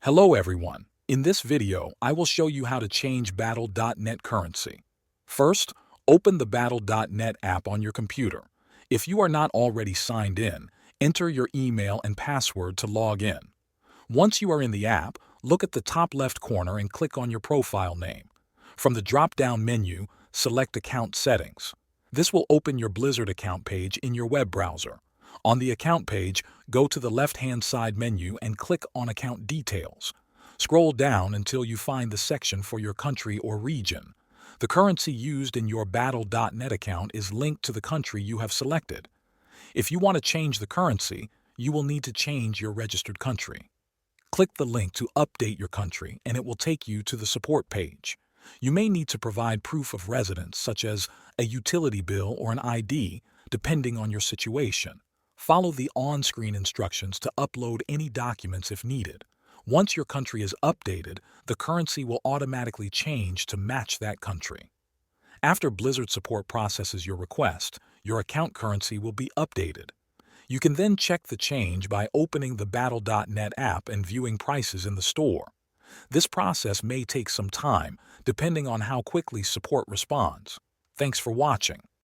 Hello everyone. In this video, I will show you how to change Battle.net currency. First, open the Battle.net app on your computer. If you are not already signed in, enter your email and password to log in. Once you are in the app, look at the top left corner and click on your profile name. From the drop-down menu, select Account Settings. This will open your Blizzard account page in your web browser. On the account page, go to the left-hand side menu and click on Account Details. Scroll down until you find the section for your country or region. The currency used in your Battle.net account is linked to the country you have selected. If you want to change the currency, you will need to change your registered country. Click the link to update your country and it will take you to the support page. You may need to provide proof of residence such as a utility bill or an ID, depending on your situation. Follow the on-screen instructions to upload any documents if needed. Once your country is updated, the currency will automatically change to match that country. After Blizzard support processes your request, your account currency will be updated. You can then check the change by opening the Battle.net app and viewing prices in the store. This process may take some time, depending on how quickly support responds. Thanks for watching.